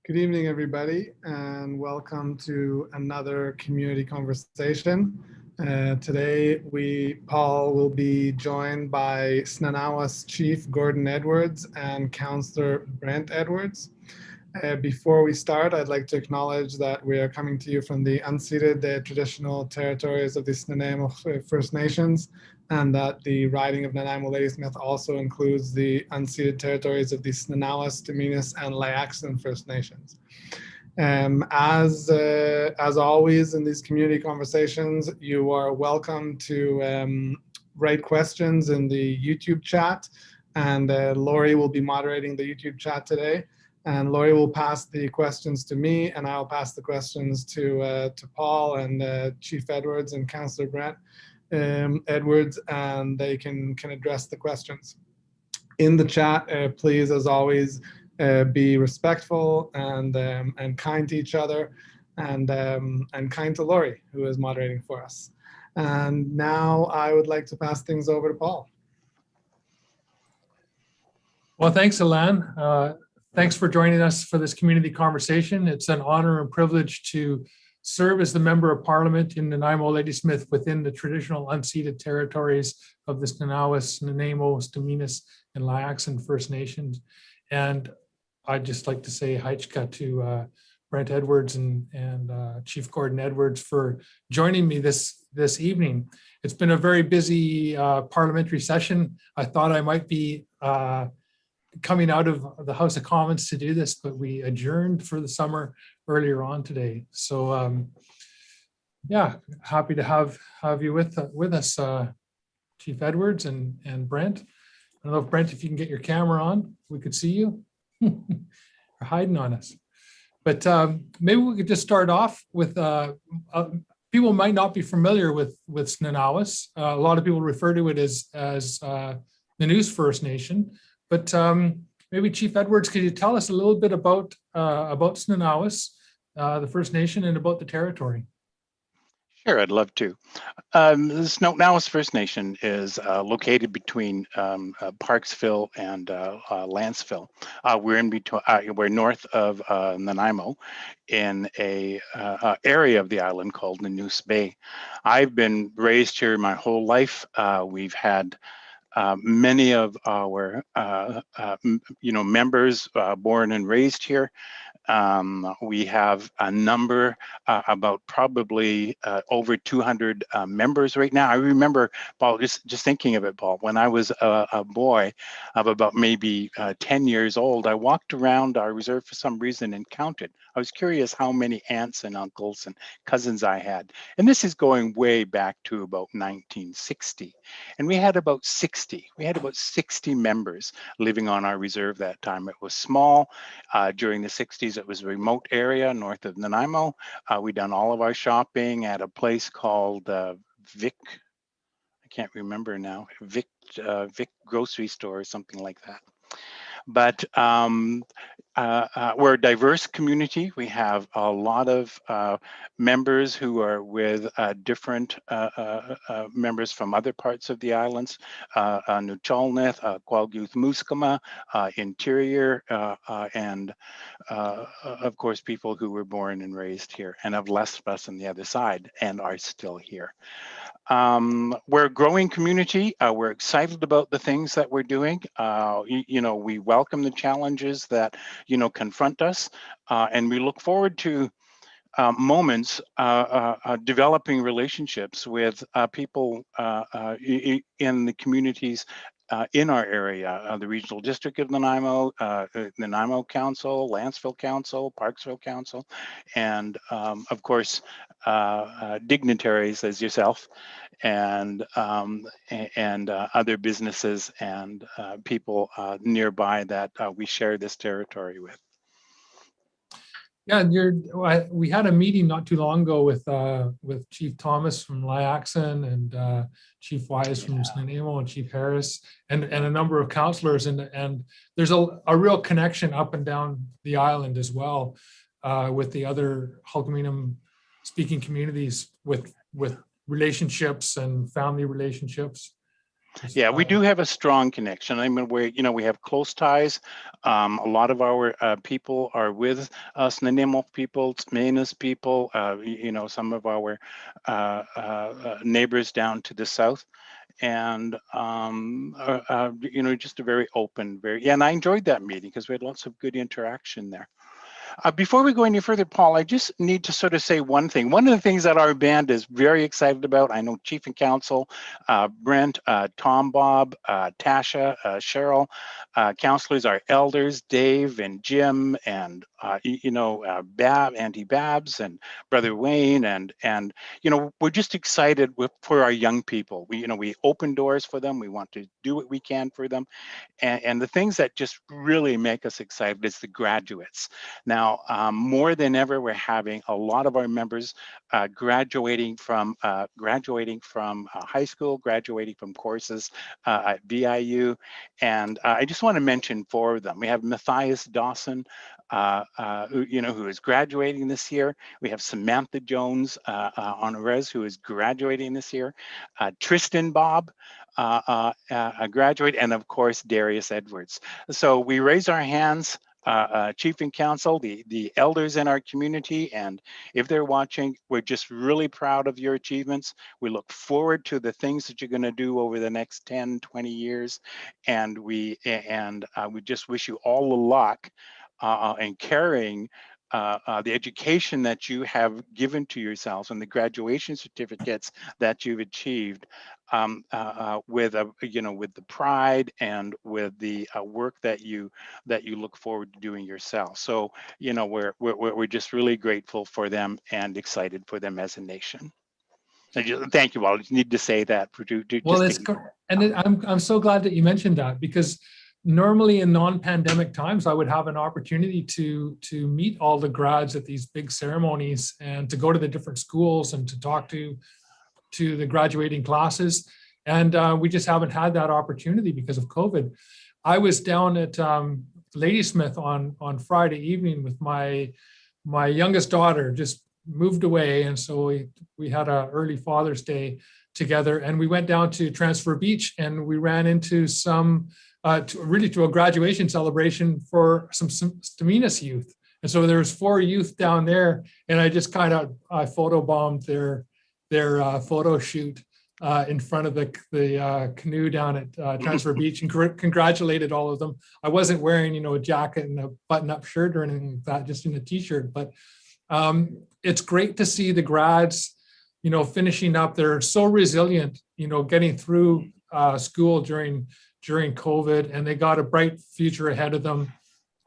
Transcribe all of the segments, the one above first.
Good evening, everybody, and welcome to another community conversation. Today, Paul will be joined by Snaw-Naw-As Chief Gordon Edwards and Councillor Brent Edwards. Before we start, I'd like to acknowledge that we are coming to you from the unceded traditional territories of the Snaw-Naw-As First Nations, and that the riding of Nanaimo-Ladysmith also includes the unceded territories of the Snaw-Naw-As, Staminas, and Layaxan First Nations. As always in these community conversations, you are welcome to write questions in the YouTube chat, and Lori will be moderating the YouTube chat today. And Lori will pass the questions to me, and I'll pass the questions to Paul and Chief Edwards and Councillor Brent Edwards, and they can address the questions. In the chat, please, as always, be respectful and kind to each other, and kind to Lori, who is moderating for us. And now I would like to pass things over to Paul. Well, thanks, Alan. Thanks for joining us for this community conversation. It's an honor and privilege to serve as the Member of Parliament in Nanaimo-Ladysmith within the traditional unceded territories of the Snaw-Naw-As, Nanaimo, Staminas, and Layaxan First Nations. And I'd just like to say haichka to Brent Edwards and Chief Gordon Edwards for joining me this evening. It's been a very busy parliamentary session. I thought I might be coming out of the House of Commons to do this, but we adjourned for the summer earlier on today. So yeah, happy to have you with us, Chief Edwards and Brent. I don't know if Brent, if you can get your camera on, we could see you. You're hiding on us. But maybe we could just start off with, people might not be familiar with Snaw-Naw-As. A lot of people refer to it as Nanaimo First Nation. But maybe Chief Edwards, could you tell us a little bit about Snaw-Naw-As, the First Nation, and about the territory? Sure, I'd love to. The Snaw-Naw-As First Nation is located between Parksville and Lanceville. We're in between. We're north of Nanaimo, in a area of the island called Nanoose Bay. I've been raised here my whole life. We've had many of our members born and raised here. We have a number, about probably over 200 members right now. I remember, Paul, just thinking of it, Paul, when I was a boy of about maybe 10 years old, I walked around our reserve for some reason and counted. I was curious how many aunts and uncles and cousins I had. And this is going way back to about 1960. And we had about 60. We had about 60 members living on our reserve that time. It was small. During the 60s, it was a remote area north of Nanaimo. We'd done all of our shopping at a place called Vic, I can't remember now, Vic grocery store or something like that. But we're a diverse community. We have a lot of members who are with different members from other parts of the islands, Nuchalneth, Kwalguth Muskama, Interior, and of course, people who were born and raised here and have left us on the other side and are still here. We're a growing community. We're excited about the things that we're doing. We welcome the challenges that, confront us, and we look forward to moments developing relationships with people in the communities in our area, the Regional District of Nanaimo, Nanaimo Council, Lanceville Council, Parksville Council, and of course, dignitaries as yourself, and other businesses and people nearby that we share this territory with. Yeah, we had a meeting not too long ago with Chief Thomas from Layaxan and Chief Wise from Nanaimo and Chief Harris and a number of councillors, and there's a real connection up and down the island as well with the other Hulkaminam speaking communities with relationships and family relationships. Yeah, we do have a strong connection. I mean, we have close ties. A lot of our people are with us, Nanaimo people, Tsmenas people, some of our neighbors down to the south. And, just a very open, and I enjoyed that meeting because we had lots of good interaction there. Before we go any further, Paul, I just need to sort of say one thing. One of the things that our band is very excited about, I know Chief and Council, Brent, Tom, Bob, Tasha, Cheryl, councillors, our elders, Dave and Jim, and Auntie Babs and Brother Wayne, and we're just excited for our young people. We open doors for them. We want to do what we can for them. And the things that just really make us excited is the graduates. Now, more than ever, we're having a lot of our members graduating from high school, graduating from courses at VIU. And I just want to mention 4 of them. We have Matthias Dawson, who is graduating this year. We have Samantha Jones Honores, who is graduating this year. Tristan Bob, a graduate, and of course Darius Edwards. So we raise our hands, Chief and Council, the elders in our community, and if they're watching, we're just really proud of your achievements. We look forward to the things that you're going to do over the next 10, 20 years, and we just wish you all the luck in carrying the education that you have given to yourselves and the graduation certificates that you've achieved, with the pride and with the work that you look forward to doing yourself. So we're just really grateful for them and excited for them as a nation. Thank you all. I just need to say that I'm so glad that you mentioned that, because normally in non-pandemic times, I would have an opportunity to meet all the grads at these big ceremonies and to go to the different schools and to talk to the graduating classes. And we just haven't had that opportunity because of COVID. I was down at Ladysmith on Friday evening with my youngest daughter, just moved away. And so we had an early Father's Day together, and we went down to Transfer Beach and we ran into to a graduation celebration for some Snaw-Naw-As youth. And so there was 4 youth down there, and I just I photobombed their photo shoot in front of the canoe down at Transfer Beach, and congratulated all of them. I wasn't wearing, a jacket and a button-up shirt or anything like that, just in a t-shirt. But it's great to see the grads, finishing up. They're so resilient, getting through school during COVID, and they got a bright future ahead of them.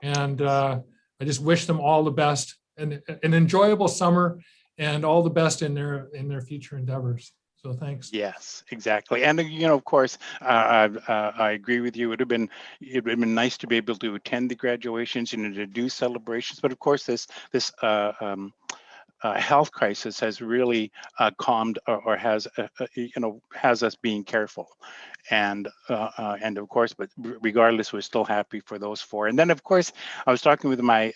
And I just wish them all the best and an enjoyable summer, and all the best in their future endeavors. So thanks. Yes, exactly. And of course, I agree with you. It'd have been nice to be able to attend the graduations, to do celebrations. But of course, this health crisis has really calmed or has us being careful, and of course, but regardless, we're still happy for those 4. And then of course, I was talking with my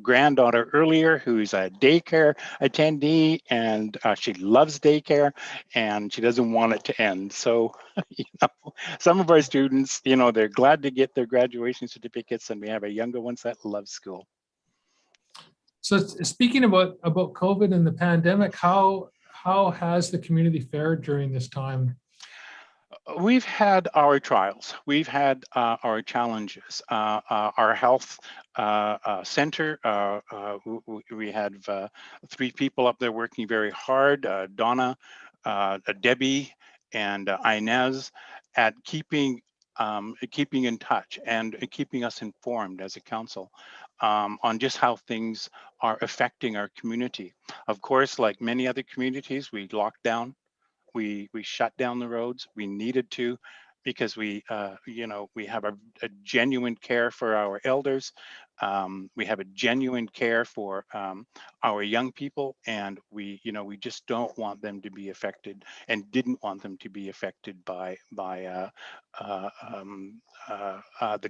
granddaughter earlier, who's a daycare attendee, and she loves daycare and she doesn't want it to end. So some of our students, they're glad to get their graduation certificates, and we have a younger ones that love school. So speaking about COVID and the pandemic, how has the community fared during this time? We've had our trials. We've had our challenges. Our health center, we had 3 people up there working very hard, Donna, Debbie, and Inez, at keeping in touch and keeping us informed as a council on just how things are affecting our community. Of course, like many other communities, we locked down. We shut down the roads. We needed to, because we have a genuine care for our elders, We have a genuine care for our young people, and we just don't want them to be affected, and didn't want them to be affected by the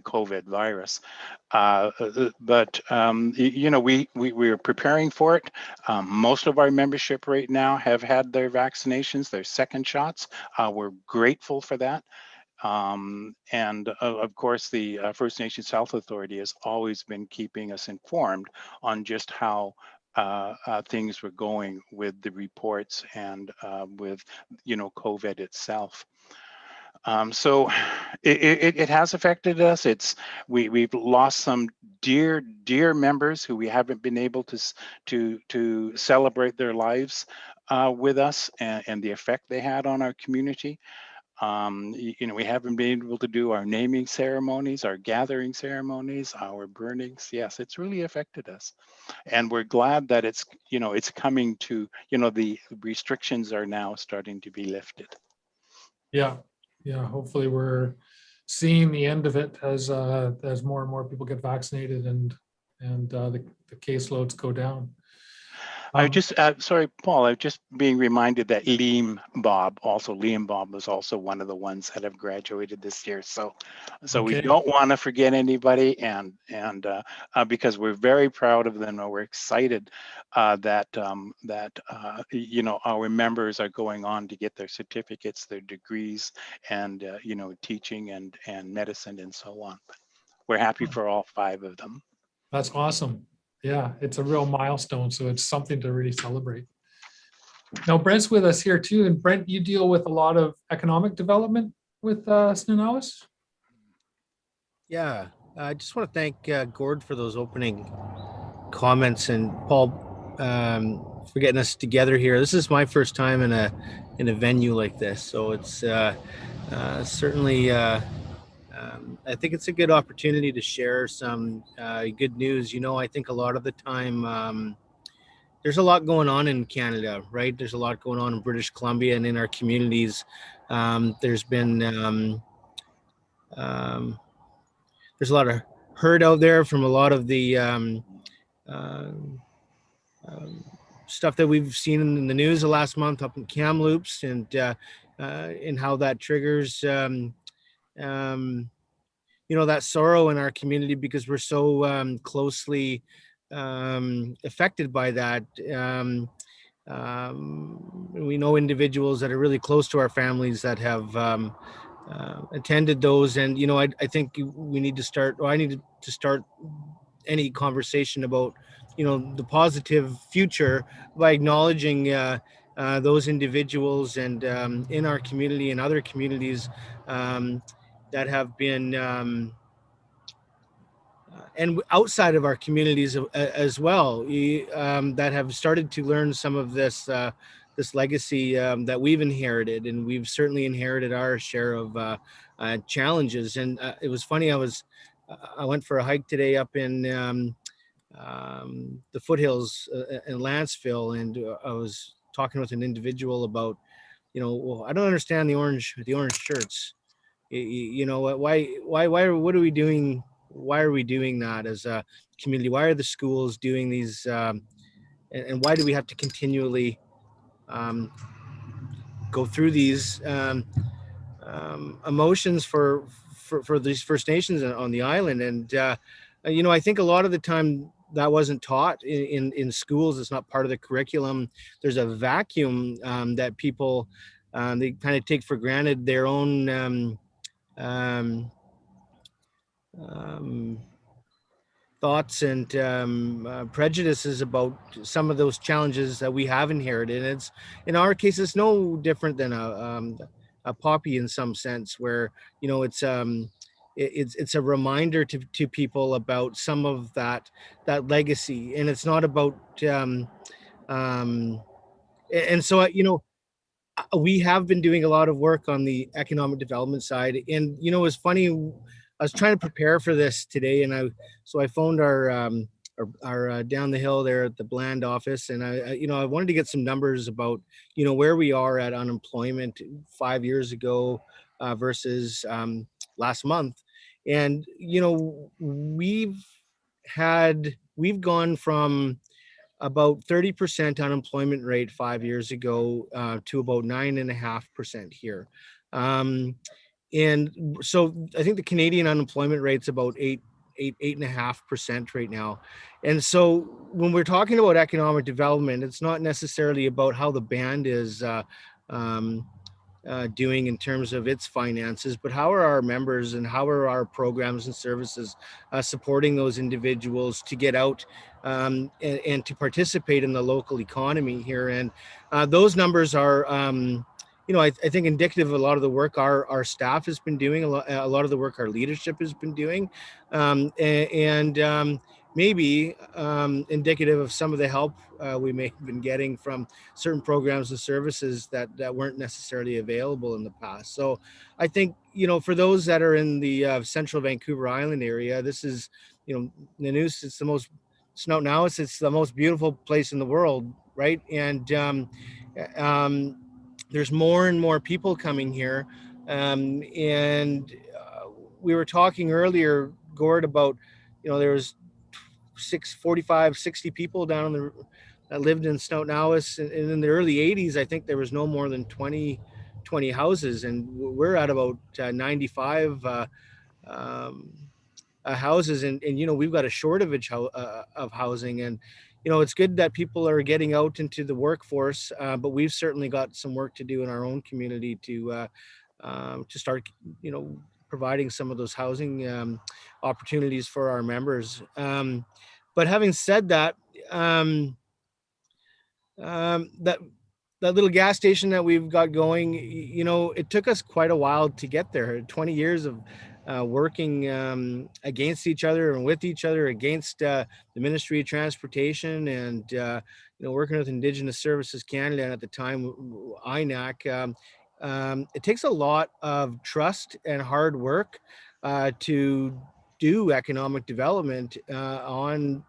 COVID virus. We are preparing for it. Most of our membership right now have had their vaccinations, their second shots. We're grateful for that. And of course, the First Nations Health Authority has always been keeping us informed on just how things were going with the reports and with COVID itself. So it has affected us. We've lost some dear members who we haven't been able to celebrate their lives with us, and the effect they had on our community. We haven't been able to do our naming ceremonies, our gathering ceremonies, our burnings. Yes, it's really affected us, and we're glad that it's coming to, the restrictions are now starting to be lifted. Yeah, hopefully we're seeing the end of it as more and more people get vaccinated and the caseloads go down. I just, sorry, Paul, I'm just being reminded that Liam Bob was also one of the ones that have graduated this year. So we Okay. don't want to forget anybody, and because we're very proud of them, and we're excited that our members are going on to get their certificates, their degrees, and teaching and medicine and so on. We're happy for all 5 of them. That's awesome. Yeah, it's a real milestone, so it's something to really celebrate. Now, Brent's with us here too, and Brent, you deal with a lot of economic development with Snaw-Naw-As? Yeah, I just want to thank Gord for those opening comments, and Paul for getting us together here. This is my first time in a venue like this, so it's certainly I think it's a good opportunity to share some good news. I think a lot of the time there's a lot going on in Canada, right? There's a lot going on in British Columbia and in our communities. There's been there's a lot of hurt out there from a lot of the stuff that we've seen in the news the last month up in Kamloops, and how that triggers that sorrow in our community, because we're so closely affected by that. We know individuals that are really close to our families that have attended those, and I think we need to start, or I need to start any conversation about the positive future by acknowledging those individuals, and in our community and other communities that have been and outside of our communities as well, that have started to learn some of this legacy that we've inherited, and we've certainly inherited our share of challenges. And it was funny, I went for a hike today up in the foothills in Lanceville, and I was talking with an individual about, well, I don't understand the orange shirts. What are we doing? Why are we doing that as a community? Why are the schools doing these? And why do we have to continually go through these emotions for these First Nations on the island? And I think a lot of the time that wasn't taught in schools. It's not part of the curriculum. There's a vacuum that people they kind of take for granted their own thoughts and prejudices about some of those challenges that we have inherited. And it's, in our case, it's no different than a poppy in some sense, where it's a reminder to people about some of that legacy, and it's not about and so we have been doing a lot of work on the economic development side. And it's funny, I was trying to prepare for this today, and I phoned our down the hill there at the Bland office, and I wanted to get some numbers about where we are at unemployment 5 years ago versus last month. And we've we've gone from about 30% unemployment rate 5 years ago to about 9.5% here. And so I think the Canadian unemployment rate's about 8.5% right now. And so when we're talking about economic development, it's not necessarily about how the band is doing in terms of its finances, but how are our members and how are our programs and services supporting those individuals to get out and to participate in the local economy here. And those numbers are, I think indicative of a lot of the work our staff has been doing, a lot of the work our leadership has been doing, and maybe indicative of some of the help we may have been getting from certain programs and services that weren't necessarily available in the past. So I think, for those that are in the central Vancouver Island area, this is, Nanu's, it's the most, Snaw-Naw-As, it's the most beautiful place in the world, right? And there's more and more people coming here. And we were talking earlier, Gord, about, there was 45, 60 people down in the that lived in Snaw-Naw-As, and in the early 80s, I think there was no more than 20 houses, and we're at about 95 houses, and we've got a shortage of housing, and it's good that people are getting out into the workforce, but we've certainly got some work to do in our own community to start providing some of those housing opportunities for our members. But having said that, that little gas station that we've got going, it took us quite a while to get there. 20 years of working against each other and with each other, against the Ministry of Transportation, and working with Indigenous Services Canada, and at the time INAC. It takes a lot of trust and hard work to do economic development on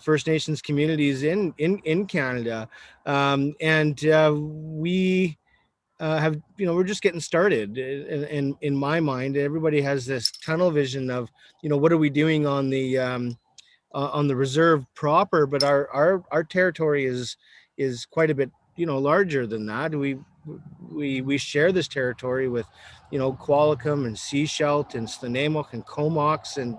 First Nations communities in Canada, and we have, we're just getting started. In my mind, everybody has this tunnel vision of, what are we doing on the reserve proper, but our territory is quite a bit larger than that. We share this territory with Qualicum and Seashelt and Snanemook and Comox, and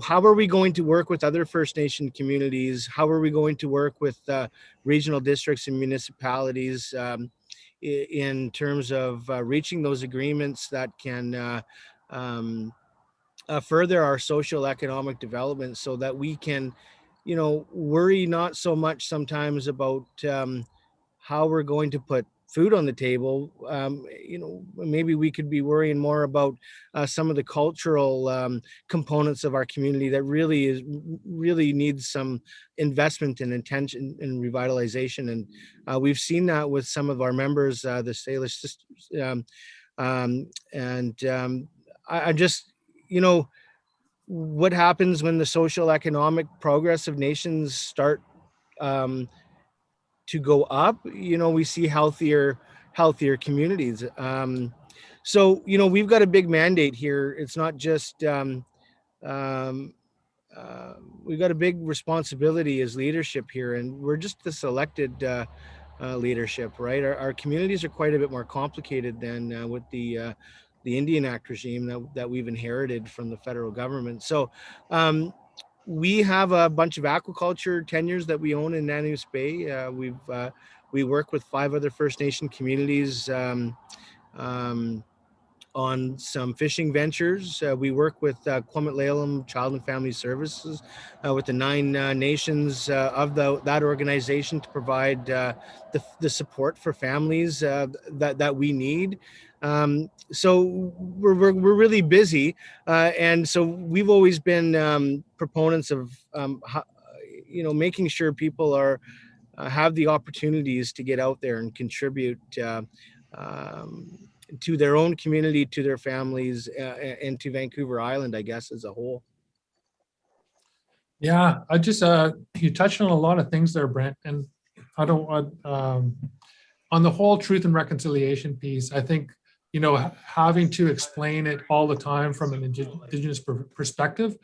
how are we going to work with other First Nation communities? How are we going to work with regional districts and municipalities in terms of reaching those agreements that can further our social economic development, so that we can, worry not so much sometimes about how we're going to put food on the table. Maybe we could be worrying more about some of the cultural components of our community that really needs some investment and intention and revitalization. And we've seen that with some of our members, the Salish sisters, I just, what happens when the social economic progress of nations start to go up, we see healthier communities. So, we've got a big mandate here. It's not just, we've got a big responsibility as leadership here, and we're just the selected leadership, right? Our communities are quite a bit more complicated than with the Indian Act regime that we've inherited from the federal government. So, we have a bunch of aquaculture tenures that we own in Nanu's Bay. We work with 5 other First Nation communities on some fishing ventures. We work with Kwamut-Lalem Child and Family Services with the 9 nations of that organization to provide the support for families that we need. So we're really busy, and so we've always been proponents of making sure people have the opportunities to get out there and contribute to their own community, to their families, and to Vancouver Island, I guess, as a whole. Yeah, I just you touched on a lot of things there, Brent, and I don't want on the whole truth and reconciliation piece. I think having to explain it all the time from an Indigenous perspective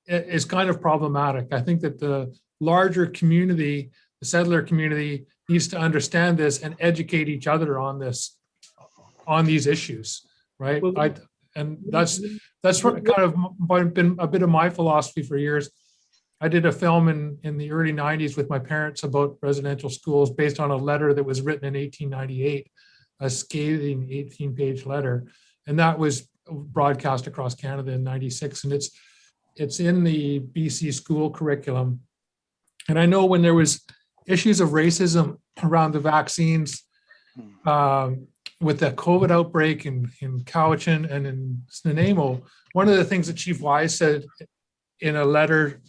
is kind of problematic. I think that the larger community, the settler community, needs to understand this and educate each other on these issues, right? And that's what kind of been a bit of my philosophy for years. I did a film in the early 90s with my parents about residential schools based on a letter that was written in 1898, a scathing 18-page letter. And that was broadcast across Canada in 96. And it's in the BC school curriculum. And I know when there was issues of racism around the vaccines, with the COVID outbreak in Cowichan and in Snaw-Naw-As, one of the things that Chief Wise said in a letter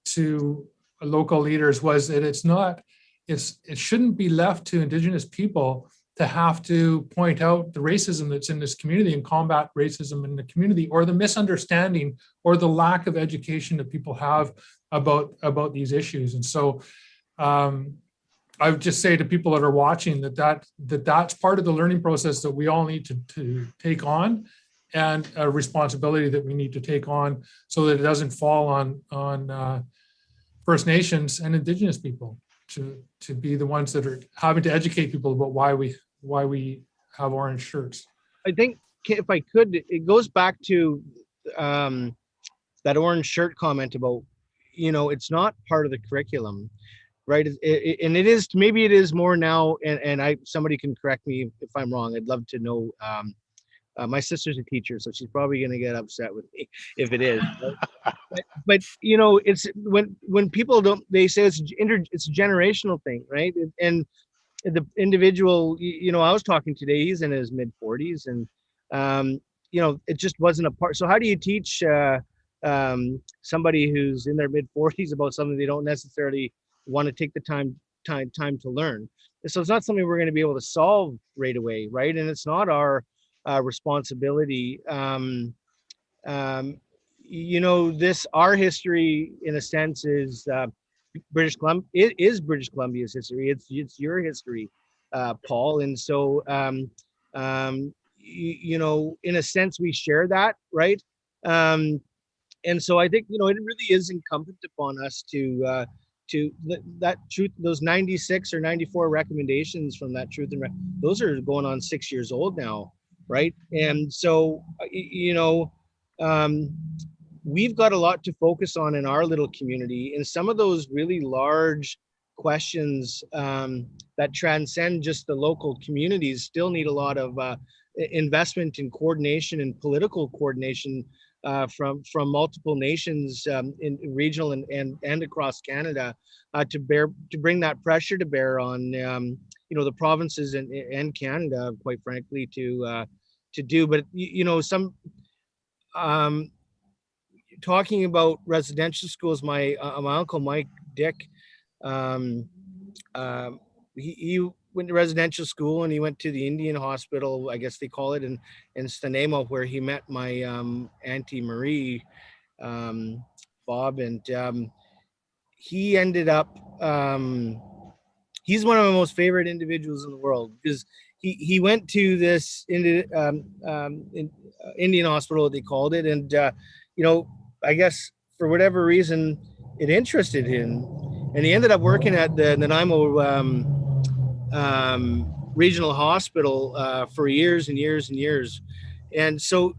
to local leaders was that it shouldn't be left to Indigenous people to have to point out the racism that's in this community and combat racism in the community, or the misunderstanding or the lack of education that people have about these issues. And so I would just say to people that are watching that's part of the learning process that we all need to take on, and a responsibility that we need to take on so that it doesn't fall on First Nations and Indigenous people to be the ones that are having to educate people about why we have orange shirts. I think, if I could, it goes back to that orange shirt comment about, it's not part of the curriculum, right? And it is, maybe it is more now, and somebody can correct me if I'm wrong. I'd love to know. My sister's a teacher, so she's probably going to get upset with me if it is. But it's when people don't, they say it's a generational thing, right? And the individual, I was talking today, he's in his mid 40s, and it just wasn't a part. So how do you teach somebody who's in their mid 40s about something they don't necessarily want to take the time to learn? So it's not something we're going to be able to solve right away, right? And it's not our responsibility. Our history, in a sense, is British Columbia. It is British Columbia's history. It's your history, Paul. And so, in a sense, we share that, right? And so I think it really is incumbent upon us to that truth. Those 96 or 94 recommendations from that truth and those are going on 6 years old now, right? And so we've got a lot to focus on in our little community, and some of those really large questions that transcend just the local communities still need a lot of investment in coordination and political coordination from multiple nations in regional and across Canada to bring that pressure to bear on the provinces and Canada, quite frankly, to do. But some talking about residential schools, my uncle Mike Dick, he went to residential school, and he went to the Indian hospital, I guess they call it, in Snaw-Naw-As, where he met my Auntie Marie, Bob, and he ended up, he's one of my most favorite individuals in the world, because he went to this Indian hospital, they called it, and I guess for whatever reason it interested him, and he ended up working at the Nanaimo Regional Hospital for years and years and years. And so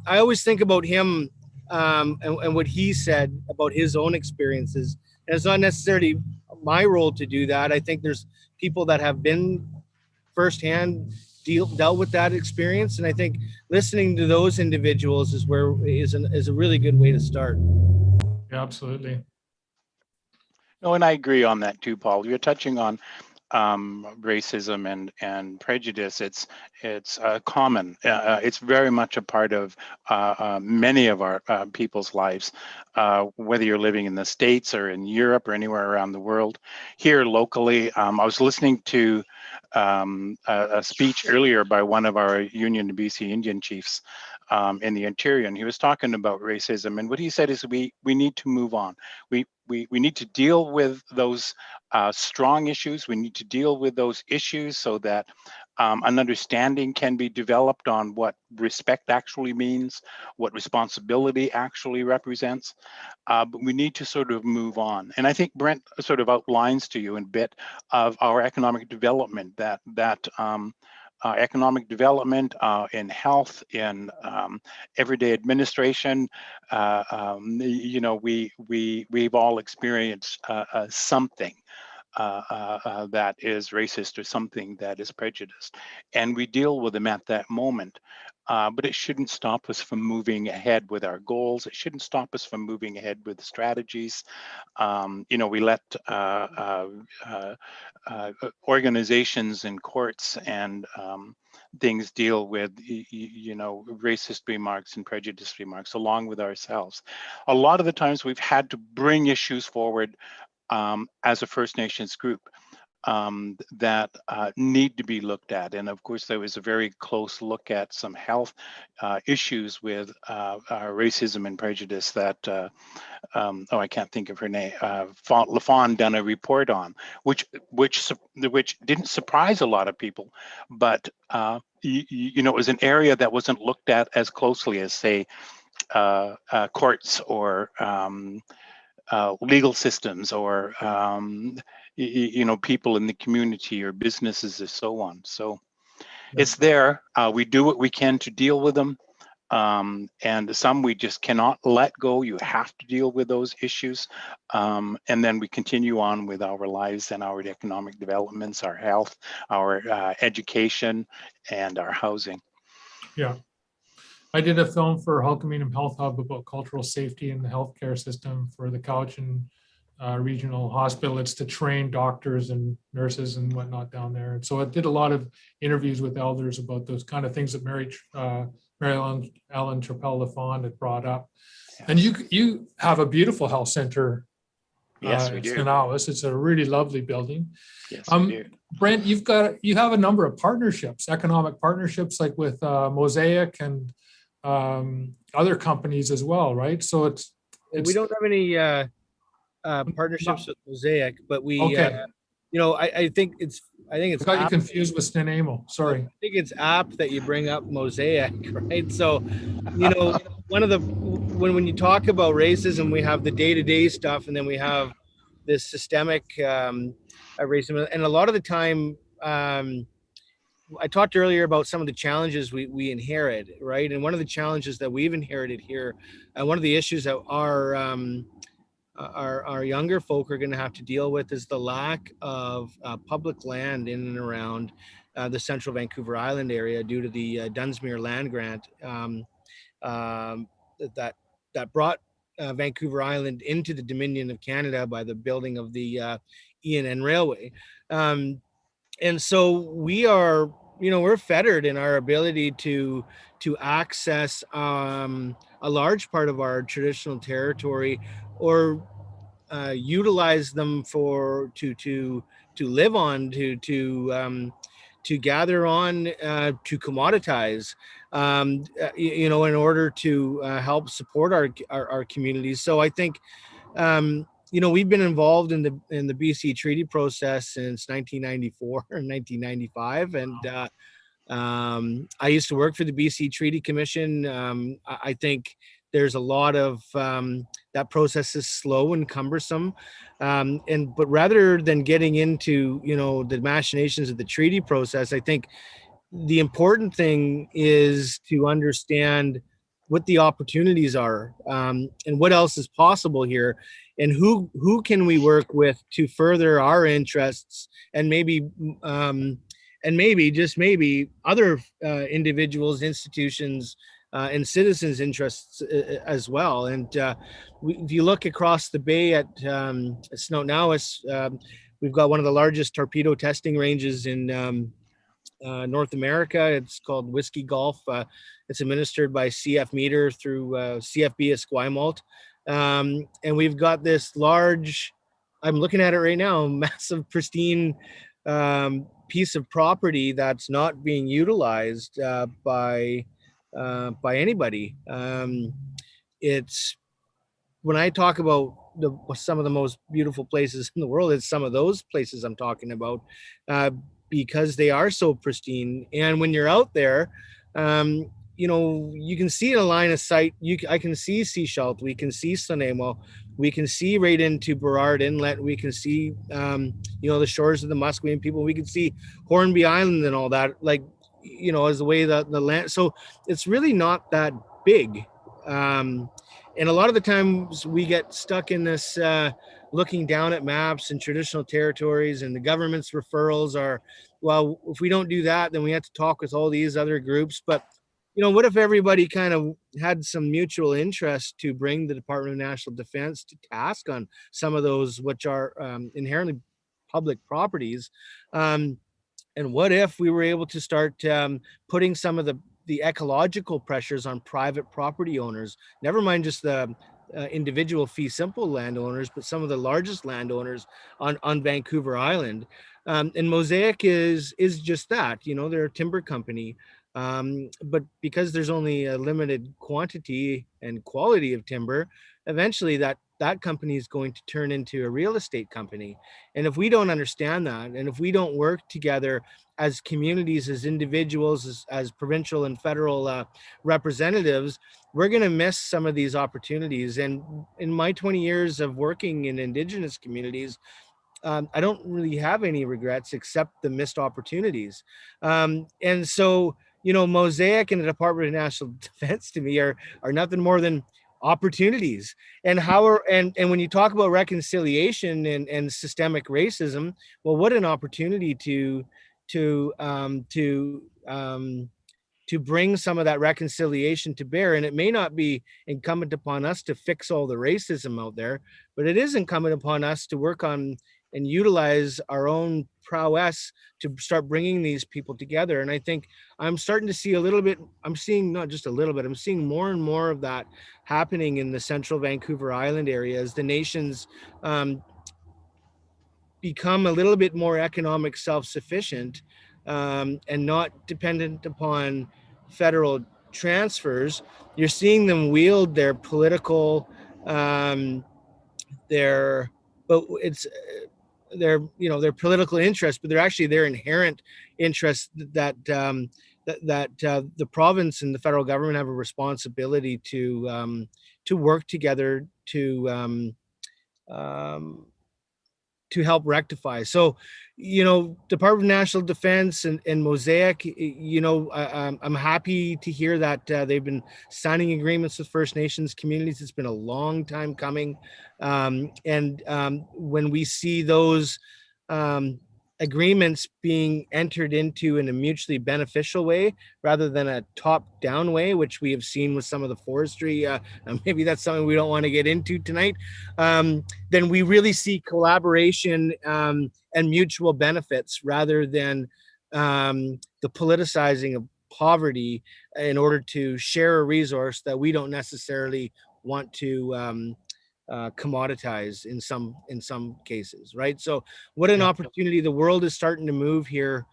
I always think about him and what he said about his own experiences. And it's not necessarily my role to do that. I think there's people that have been firsthand dealt with that experience, and I think listening to those individuals is a really good way to start. Yeah, absolutely. No, and I agree on that too, Paul. You're touching on racism and prejudice. It's common. It's very much a part of many of our people's lives, whether you're living in the States or in Europe or anywhere around the world. Here locally, I was listening to a speech earlier by one of our Union BC Indian chiefs in the interior, and he was talking about racism. And what he said is we need to move on. We need to deal with those strong issues. We need to deal with those issues so that an understanding can be developed on what respect actually means, what responsibility actually represents. But we need to sort of move on. And I think Brent sort of outlines to you a bit of our economic development, that economic development in health, in everyday administration. You know, we've all experienced something that is racist or something that is prejudiced, and we deal with them at that moment. But it shouldn't stop us from moving ahead with our goals. It shouldn't stop us from moving ahead with strategies. You know, we let organizations and courts and things deal with, you know, racist remarks and prejudiced remarks along with ourselves. A lot of the times we've had to bring issues forward as a First Nations group that need to be looked at. And of course, there was a very close look at some health issues with racism and prejudice that, oh, I can't think of her name, LaFawn done a report on, which didn't surprise a lot of people, but you know, it was an area that wasn't looked at as closely as, say, courts or legal systems, or you know, people in the community or businesses or so on. So it's there. We do what we can to deal with them, and some we just cannot let go. You have to deal with those issues, and then we continue on with our lives and our economic developments, our health, our education, and our housing. Yeah. I did a film for Hulkaminum Health Hub about cultural safety in the healthcare system for the Cowichan Regional Hospital. It's to train doctors and nurses and whatnot down there. And so I did a lot of interviews with elders about those kind of things that Mary Ellen Chappelle-Lafond had brought up. Yeah. And you have a beautiful health center. Yes, we do. Snaw-Naw-As. It's a really lovely building. Yes, we do. Brent, you have a number of partnerships, economic partnerships, like with Mosaic and other companies as well, right? So it's we don't have any partnerships with Mosaic, but we okay. You know, I think it's I got you confused with Snaw-Naw-As. Sorry. I think it's apt that you bring up Mosaic, right? So, you know, one of the when you talk about racism, we have the day-to-day stuff, and then we have this systemic racism, and a lot of the time. I talked earlier about some of the challenges we inherit, right? And one of the challenges that we've inherited here, one of the issues that our younger folk are going to have to deal with is the lack of public land in and around the central Vancouver Island area due to the Dunsmuir land grant that brought Vancouver Island into the Dominion of Canada by the building of the ENN Railway. And so we are, you know, we're fettered in our ability to access a large part of our traditional territory, or utilize them to live on, to gather on, to commoditize, you know, in order to help support our communities. So I think. You know, we've been involved in the BC Treaty process since 1994 or 1995, and I used to work for the BC Treaty Commission. I think there's a lot of that process is slow and cumbersome, but rather than getting into, you know, the machinations of the treaty process, I think the important thing is to understand what the opportunities are, and what else is possible here, and who can we work with to further our interests, and maybe just maybe other individuals, institutions, and citizens' interests as well. And if you look across the bay at Snaw-Naw-As, we've got one of the largest torpedo testing ranges in North America. It's called Whiskey Golf. It's administered by CF Meter through CFB Esquimalt. And we've got this large, I'm looking at it right now, massive, pristine piece of property that's not being utilized by by anybody. It's when I talk about some of the most beautiful places in the world, it's some of those places I'm talking about, because they are so pristine. And when you're out there, you can see in a line of sight. I can see Seashelt, we can see Snaw-Naw-As, we can see right into Burrard Inlet, we can see the shores of the Musqueam people, we can see Hornby Island and all that, like, as the way that the land. So it's really not that big. And a lot of the times we get stuck in this looking down at maps and traditional territories, and the government's referrals are, well, if we don't do that, then we have to talk with all these other groups. But what if everybody kind of had some mutual interest to bring the Department of National Defense to task on some of those, which are inherently public properties? And what if we were able to start putting some of the ecological pressures on private property owners, never mind just the individual fee simple landowners, but some of the largest landowners on Vancouver Island. And Mosaic is just that. They're a timber company. But because there's only a limited quantity and quality of timber, eventually that company is going to turn into a real estate company. And if we don't understand that, and if we don't work together as communities, as individuals, as provincial and federal representatives, we're going to miss some of these opportunities. And in my 20 years of working in Indigenous communities, I don't really have any regrets except the missed opportunities. And so, Mosaic and the Department of National Defense to me are nothing more than opportunities. And and when you talk about reconciliation and systemic racism, well, what an opportunity to bring some of that reconciliation to bear. And it may not be incumbent upon us to fix all the racism out there, but it is incumbent upon us to work on and utilize our own prowess to start bringing these people together. And I think I'm starting to see I'm seeing not just a little bit, I'm seeing more and more of that happening in the central Vancouver Island area as the nations become a little bit more economic self-sufficient, and not dependent upon federal transfers. You're seeing them wield their political, their political interest, but they're actually their inherent interest that the province and the federal government have a responsibility to work together to help rectify. So, Department of National Defense and Mosaic, I'm happy to hear that they've been signing agreements with First Nations communities. It's been a long time coming. And when we see those agreements being entered into in a mutually beneficial way rather than a top-down way, which we have seen with some of the forestry, maybe that's something we don't want to get into tonight, then we really see collaboration and mutual benefits rather than the politicizing of poverty in order to share a resource that we don't necessarily want to commoditize in some cases, right? So what an opportunity. The world is starting to move here.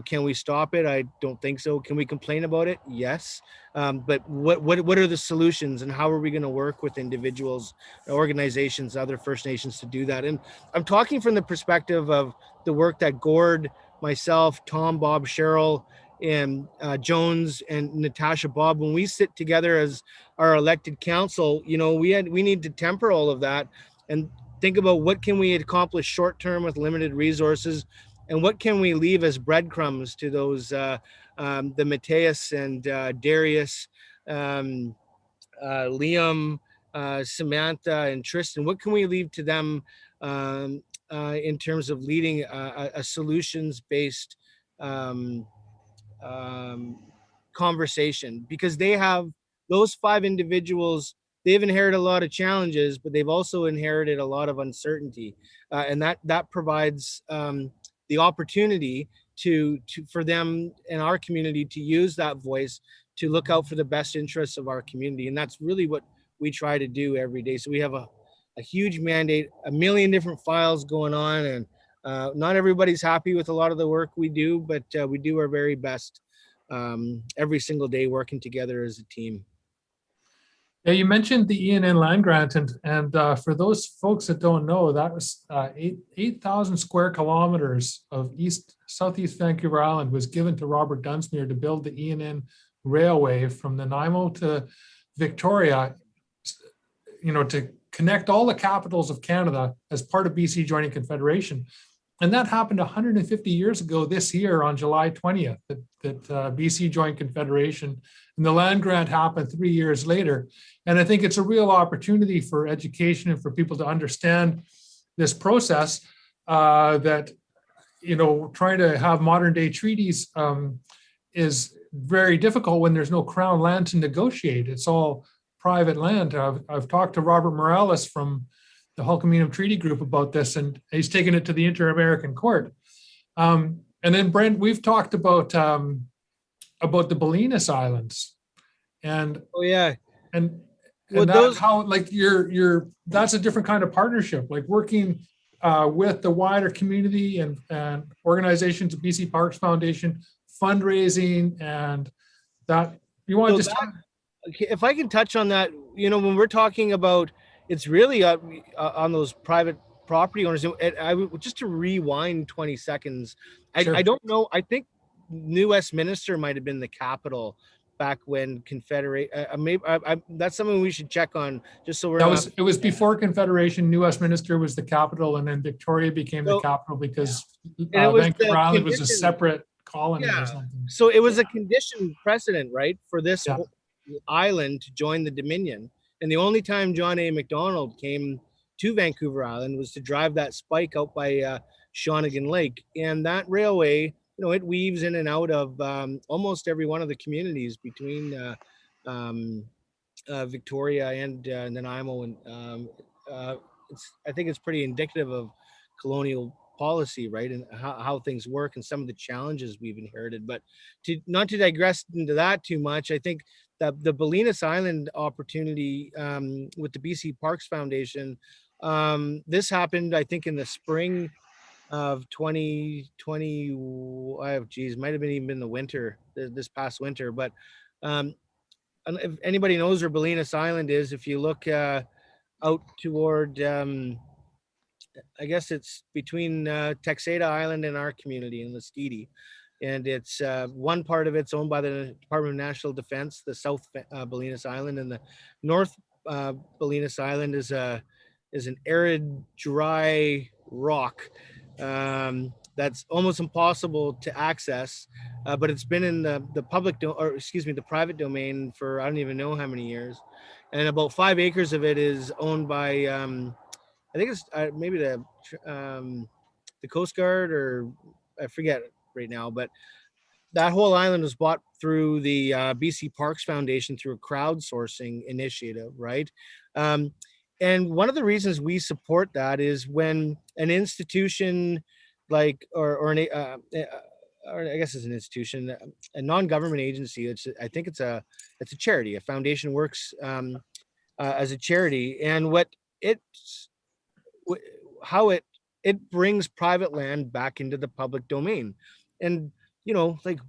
Can we stop it? I don't think so. Can we complain about it? Yes. But what are the solutions, and how are we going to work with individuals, organizations, other First Nations to do that? And I'm talking from the perspective of the work that Gord, myself, Tom, Bob, Cheryl, and Jones and Natasha, Bob, when we sit together as our elected council, we need to temper all of that and think about what can we accomplish short term with limited resources, and what can we leave as breadcrumbs to those the Mateus and Darius, Liam, Samantha, and Tristan. What can we leave to them in terms of leading a solutions-based conversation? Because those 5 individuals, they've inherited a lot of challenges, but they've also inherited a lot of uncertainty, and that provides the opportunity for them in our community to use that voice to look out for the best interests of our community. And that's really what we try to do every day. So we have a huge mandate, a million different files going on, and not everybody's happy with a lot of the work we do, but we do our very best every single day working together as a team. Yeah, you mentioned the ENN land grant, and for those folks that don't know, that was 8,000 square kilometers of southeast Vancouver Island was given to Robert Dunsmuir to build the ENN railway from Nanaimo to Victoria, to connect all the capitals of Canada as part of BC Joining Confederation. And that happened 150 years ago this year on July 20th, that BC joined Confederation, and the land grant happened 3 years later. And I think it's a real opportunity for education and for people to understand this process that, trying to have modern day treaties is very difficult when there's no crown land to negotiate. It's all private land. I've talked to Robert Morales from the Hulkaminum Treaty Group about this, and he's taken it to the Inter-American Court. And then Brent, we've talked about the Bolinas Islands, and and those, how like that's a different kind of partnership, like working with the wider community and organizations, BC Parks Foundation, fundraising, and that you want to just talk. If I can touch on that, when we're talking about, it's really on those private property owners. I would just to rewind 20 seconds. Sure. I don't know. I think New Westminster might have been the capital back when Confederate. Maybe that's something we should check on, just so we're. It was before Confederation. New Westminster was the capital, and then Victoria became the capital because Vancouver Island was a separate colony or something. So it was a condition precedent, right, for this island to join the Dominion. And the only time John A. Macdonald came to Vancouver Island was to drive that spike out by Shawnigan Lake. And that railway, it weaves in and out of almost every one of the communities between Victoria and Nanaimo. And I think it's pretty indicative of colonial policy, right, and how things work and some of the challenges we've inherited. But not to digress into that too much, I think that the Bolinas Island opportunity with the BC Parks Foundation, this happened, I think, in the spring of 2020. Might have been even in the winter, this past winter. But if anybody knows where Bolinas Island is, if you look out toward, I guess it's between Texada Island and our community in Lestidi. And it's one part of it's owned by the Department of National Defense, the South Bolinas Island, and the North Bolinas Island is an arid, dry rock that's almost impossible to access. But it's been in the private domain for I don't even know how many years, and about 5 acres of it is owned by I think it's maybe the Coast Guard, or I forget right now, but that whole island was bought through the BC Parks Foundation through a crowdsourcing initiative, right? And one of the reasons we support that is when an institution like, or I guess it's an institution, a non-government agency, I think it's a charity, a foundation works as a charity, and how it brings private land back into the public domain. And like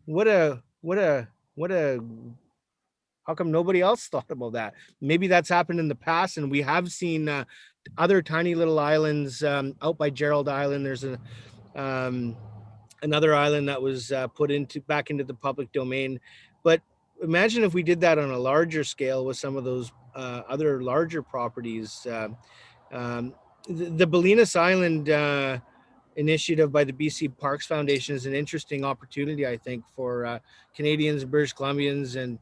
how come nobody else thought about that? Maybe that's happened in the past, and we have seen other tiny little islands out by Gerald Island. There's another island that was put back into the public domain. But imagine if we did that on a larger scale with some of those other larger properties. The Bolinas Island initiative by the BC Parks Foundation is an interesting opportunity, I think, for Canadians, British Columbians, and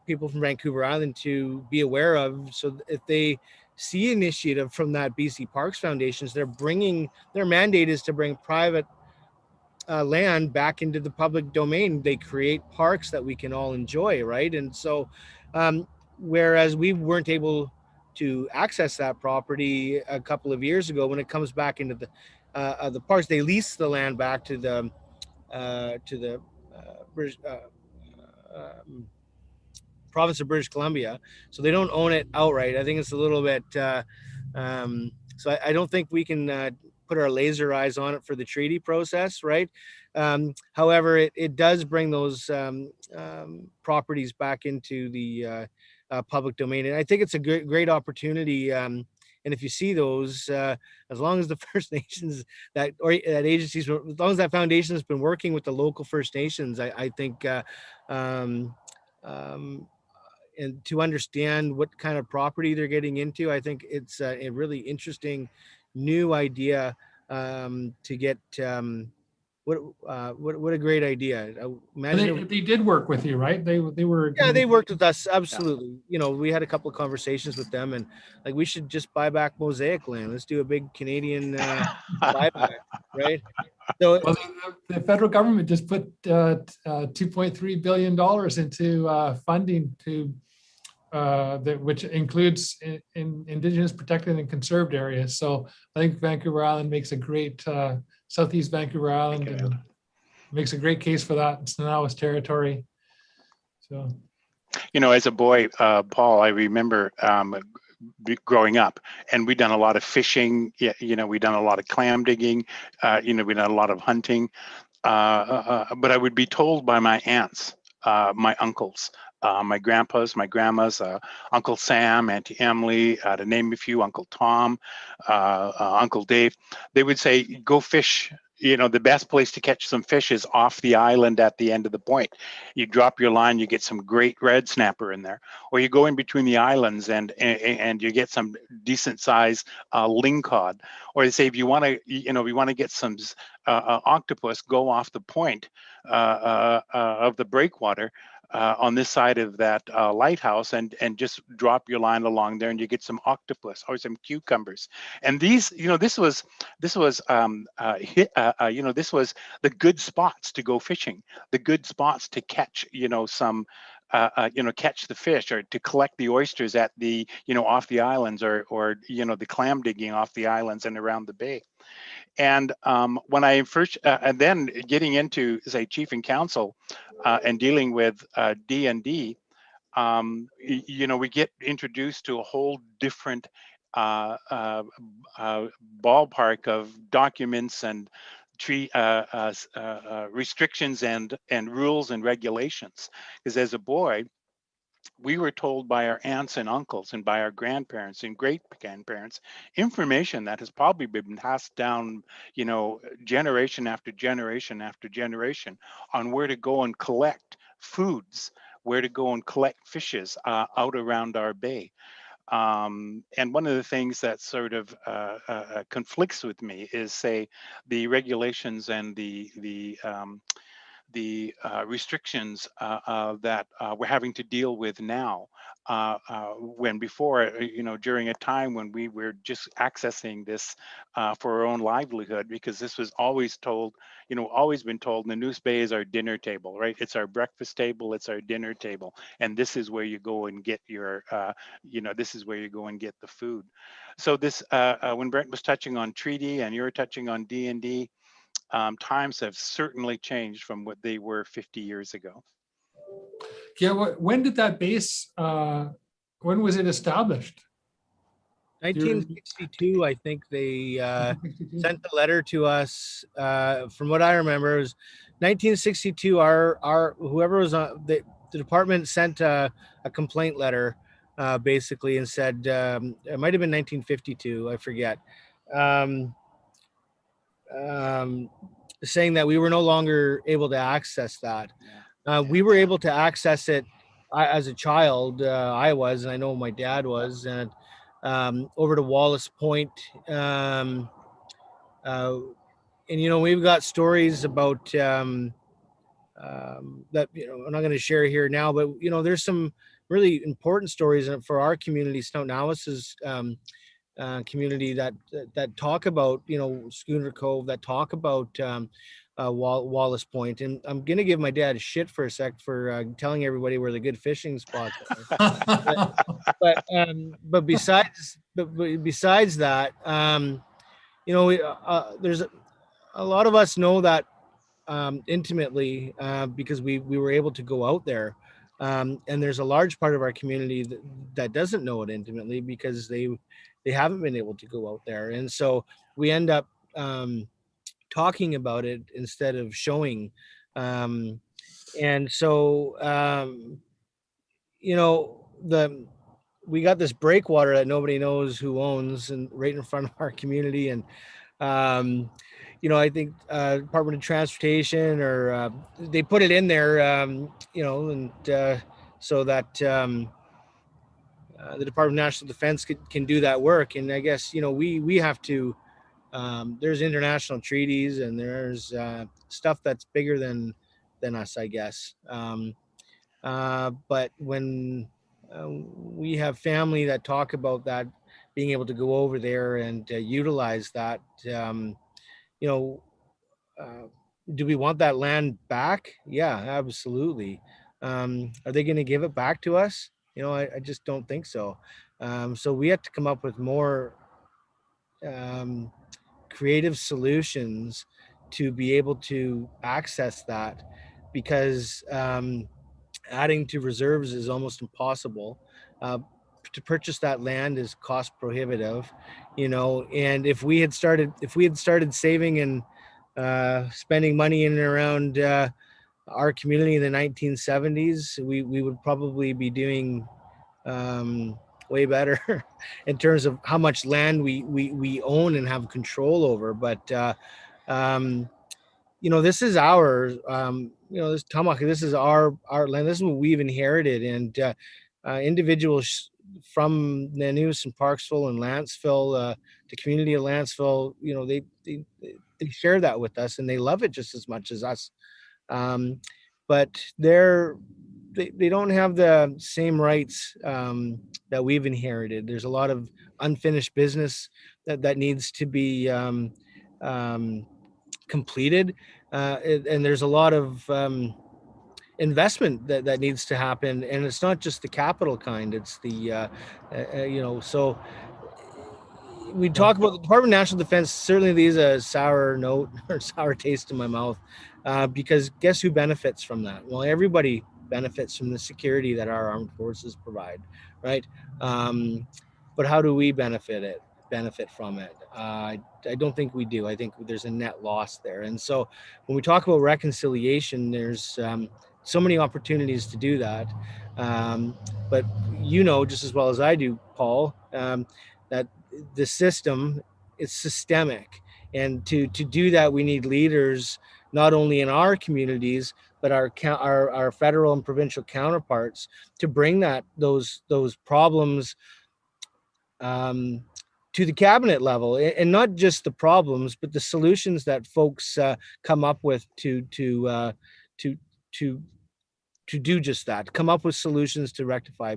people from Vancouver Island to be aware of. So if they see initiative from that BC Parks Foundations, their mandate is to bring private land back into the public domain. They create parks that we can all enjoy, right? And so whereas we weren't able to access that property a couple of years ago, when it comes back into the parks, they lease the land back to the British, province of British Columbia, so they don't own it outright. I think it's a little bit so I don't think we can put our laser eyes on it for the treaty process, right? However, it does bring those properties back into the public domain, and I think it's a great opportunity. And if you see those, as long as the First Nations that agencies, as long as that foundation has been working with the local First Nations, I think, and to understand what kind of property they're getting into, I think it's a really interesting new idea to get. What a great idea! Imagine They did work with you, right? They were. yeah, they worked with us, absolutely. You know, we had a couple of conversations with them, and like we should just buy back Mosaic land. Let's do a big Canadian buyback, right? So Well, the federal government just put $2.3 billion into funding to which includes in Indigenous protected and conserved areas. So I think Vancouver Island makes a great Southeast Vancouver Island and makes a great case for that in Snaw-Naw-As territory. So, you know, as a boy, Paul, I remember growing up, and we'd done a lot of fishing. You know, we'd done a lot of clam digging. You know, we'd done a lot of hunting. But I would be told by my aunts, my uncles, my grandpas, my grandmas, Uncle Sam, Auntie Emily, to name a few, Uncle Tom, Uncle Dave. They would say, go fish. You know, the best place to catch some fish is off the island at the end of the point. You drop your line, you get some great red snapper in there, or you go in between the islands and you get some decent size lingcod. Or they say, if you want to, you know, if you want to get some octopus, go off the point of the breakwater on this side of that lighthouse and just drop your line along there and you get some octopus or some cucumbers. And these, you know, this was you know, this was the good spots to go fishing, the good spots to catch, you know, some you know, catch the fish or to collect the oysters at the, you know, off the islands or you know, the clam digging off the islands and around the bay. And when I first, and then getting into, say, chief and council and dealing with D&D, you know, we get introduced to a whole different ballpark of documents and restrictions and rules and regulations. Because as a boy, we were told by our aunts and uncles and by our grandparents and great grandparents information that has probably been passed down, you know, generation after generation after generation on where to go and collect foods, where to go and collect fishes out around our bay. And one of the things that sort of conflicts with me is, say, the regulations and the restrictions that we're having to deal with now, when before, you know, during a time when we were just accessing this for our own livelihood, because this was always told, you know, always been told, the News Bay is our dinner table, right? It's our breakfast table, it's our dinner table, and this is where you go and get your, you know, this is where you go and get the food. So this, when Brent was touching on treaty and you're touching on D&D, times have certainly changed from what they were 50 years ago. yeah, when did that base, when was it established? 1962, I think they sent the letter to us. From what I remember, it was 1962. Our whoever was on the department sent a complaint letter, basically, and said it might have been 1952. I forget. Saying that we were no longer able to access that. We were able to access it as a child. I was, and I know my dad was, and over to Wallace Point. And, you know, we've got stories about that, you know, I'm not going to share here now, but, you know, there's some really important stories for our community, Snaw-Naw-As community that talk about, you know, Schooner Cove, that talk about Wallace Point. And I'm gonna give my dad a shit for a sec for telling everybody where the good fishing spots are. but besides that, you know, there's a lot of us know that intimately because we were able to go out there. And there's a large part of our community that doesn't know it intimately because they haven't been able to go out there. And so we end up talking about it instead of showing. And so, you know, we got this breakwater that nobody knows who owns, and right in front of our community. And you know, I think Department of Transportation, or they put it in there, you know, and so that the Department of National Defense can do that work. And I guess, you know, we have to. There's international treaties, and there's stuff that's bigger than us, I guess. But when we have family that talk about that, being able to go over there and utilize that, you know, do we want that land back? Yeah, absolutely. Are they going to give it back to us? You know, I just don't think so. So we have to come up with more um, creative solutions to be able to access that, because adding to reserves is almost impossible. To purchase that land is cost prohibitive, you know. And if we had started saving and spending money in and around our community in the 1970s, we would probably be doing way better in terms of how much land we own and have control over. But um, you know, this is our, you know, this Tamaki, this is our land. This is what we've inherited. And individuals from Nanu's and Parksville and Lanceville, the community of Lanceville, you know, they share that with us, and they love it just as much as us. But they don't have the same rights that we've inherited. There's a lot of unfinished business that needs to be completed, and there's a lot of investment that needs to happen, and it's not just the capital kind, it's the you know. So we talk about the Department of National Defense. Certainly leaves a sour note or sour taste in my mouth, because guess who benefits from that? Well, everybody benefits from the security that our armed forces provide, right? But how do we benefit from it? I don't think we do. I think there's a net loss there. And so when we talk about reconciliation, there's so many opportunities to do that. But you know just as well as I do, Paul, that the system is systemic. And to do that, we need leaders, not only in our communities, but our federal and provincial counterparts, to bring those problems to the cabinet level, and not just the problems, but the solutions that folks come up with to do just that. Come up with solutions to rectify,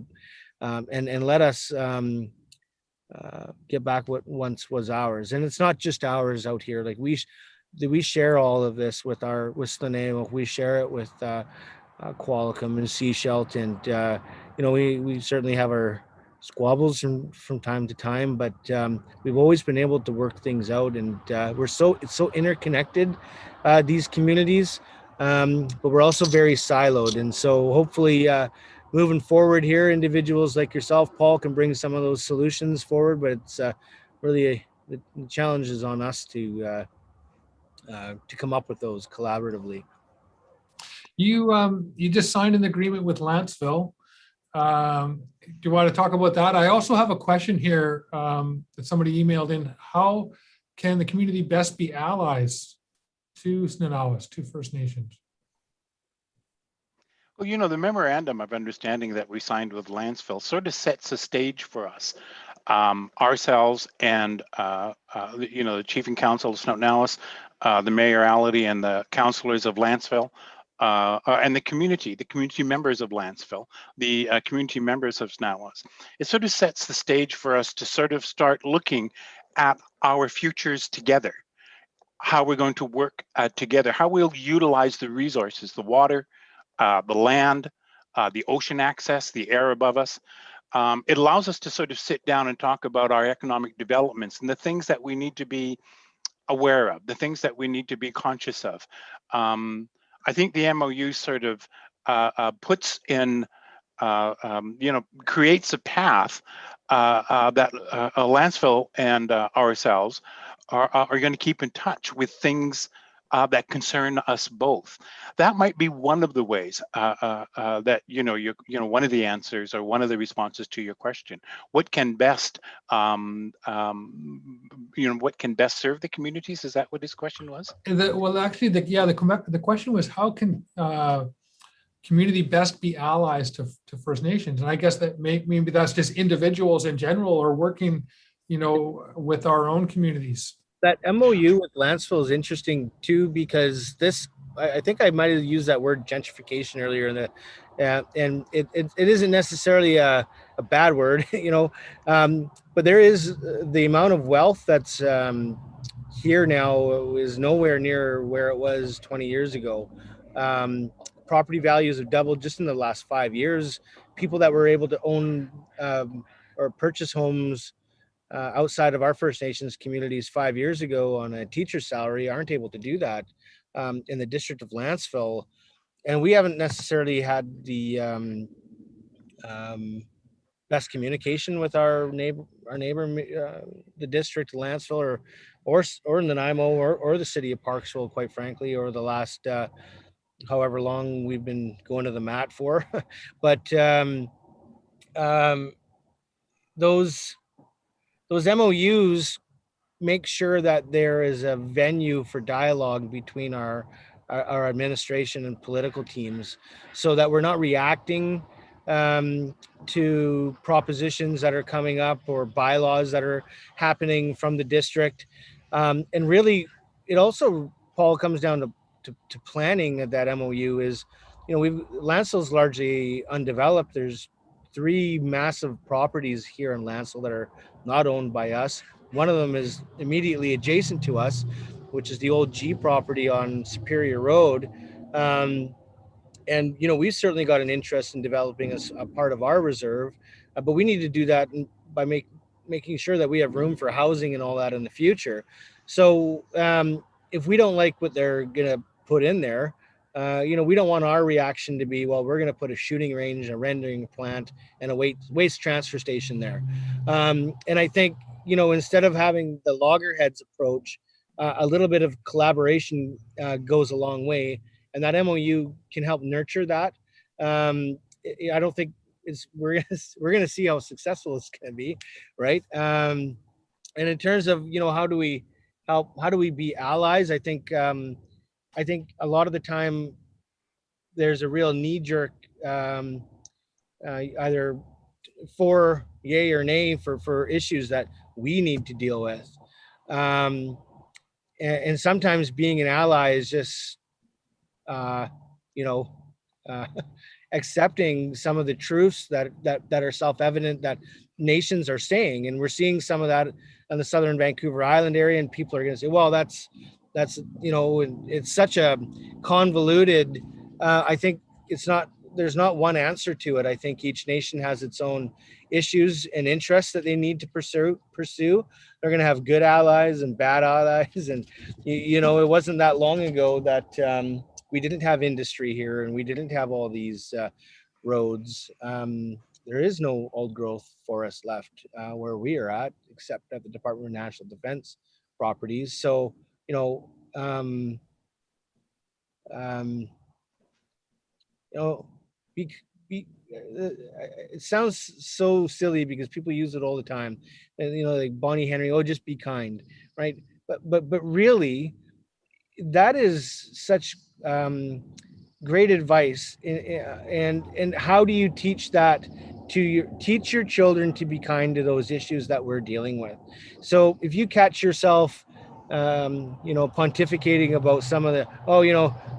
and let us get back what once was ours. And it's not just ours out here. Like we share all of this with Snaw-Naw-As. We share it with Qualicum and Seashelt, and you know, we certainly have our squabbles from time to time, but we've always been able to work things out. And it's so interconnected, these communities, but we're also very siloed. And so hopefully moving forward here, individuals like yourself, Paul, can bring some of those solutions forward. But it's really the challenge is on us to come up with those collaboratively. You just signed an agreement with Lanceville. Do you want to talk about that? I also have a question here that somebody emailed in. How can the community best be allies to Snaw-Naw-As, to First Nations? Well, you know, the memorandum of understanding that we signed with Lanceville sort of sets a stage for us, ourselves and, you know, the Chief and Council of Snaw-Naw-As, the mayorality and the councillors of Lanceville, and the community members of Lanceville, the community members of Snaw-Naw-As. It sort of sets the stage for us to sort of start looking at our futures together, how we're going to work together, how we'll utilize the resources, the water, the land, the ocean access, the air above us. It allows us to sort of sit down and talk about our economic developments and the things that we need to be aware of, the things that we need to be conscious of. I think the MOU sort of puts in, you know, creates a path that Lanceville and ourselves are going to keep in touch with things that concern us both. That might be one of the ways that one of the answers or one of the responses to your question. What can best what can best serve the communities? Is that what his question was? Well, actually, the question was, how can community best be allies to First Nations? And I guess that maybe that's just individuals in general, or working, with our own communities. That MOU with Lanceville is interesting too, because I think I might have used that word gentrification earlier in and it isn't necessarily a bad word, but there is the amount of wealth that's here now is nowhere near where it was 20 years ago. Property values have doubled just in the last 5 years. People that were able to own or purchase homes outside of our First Nations communities 5 years ago on a teacher's salary aren't able to do that in the district of Lanceville. And we haven't necessarily had the best communication with our neighbor, the district of Lanceville, or in Nanaimo, or the city of Parksville, quite frankly, or the last however long we've been going to the mat for. But those MOUs make sure that there is a venue for dialogue between our administration and political teams, so that we're not reacting to propositions that are coming up or bylaws that are happening from the district. And really, it also, Paul, comes down to planning. That MOU is, Lanceville's largely undeveloped. There's 3 massive properties here in Lanceville that are not owned by us. One of them is immediately adjacent to us, which is the old G property on Superior Road. And we've certainly got an interest in developing a part of our reserve, but we need to do that by making sure that we have room for housing and all that in the future. So if we don't like what they're going to put in there, we don't want our reaction to be, well, we're going to put a shooting range, a rendering plant, and a waste transfer station there. And I think, instead of having the loggerheads approach, a little bit of collaboration goes a long way, and that MOU can help nurture that. I don't think we're gonna see how successful it's gonna be, right? And in terms of how do we be allies? I think a lot of the time there's a real knee-jerk either for yay or nay for issues that we need to deal with, and sometimes being an ally is just accepting some of the truths that are self-evident that nations are saying. And we're seeing some of that on the southern Vancouver Island area, and people are going to say, well, that's it's such a convoluted, I think there's not one answer to it. I think each nation has its own issues and interests that they need to pursue. They're going to have good allies and bad allies. And, it wasn't that long ago that we didn't have industry here, and we didn't have all these roads. There is no old growth forest left where we are at, except at the Department of National Defense properties. So, it sounds so silly because people use it all the time, and like Bonnie Henry, oh, just be kind, right? But really, that is such great advice. And how do you teach that teach your children to be kind to those issues that we're dealing with? So if you catch yourself pontificating about some of the,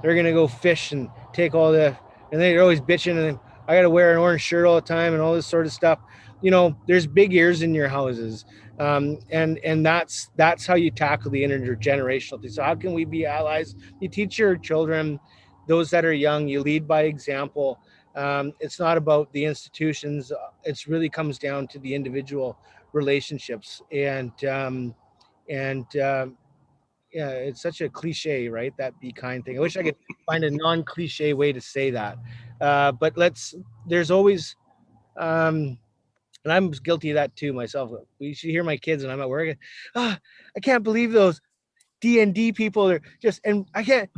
they're gonna go fish and take all the, and they're always bitching, and I gotta wear an orange shirt all the time and all this sort of stuff. There's big ears in your houses. And that's how you tackle the intergenerational thing. So how can we be allies? You teach your children, those that are young, you lead by example. It's not about the institutions. It really comes down to the individual relationships. And yeah, it's such a cliche, right? That be kind thing. I wish I could find a non-cliche way to say that. But there's always, And I'm guilty of that too myself. You should hear my kids when I'm at work. I can't believe those D&D people are just, and I can't,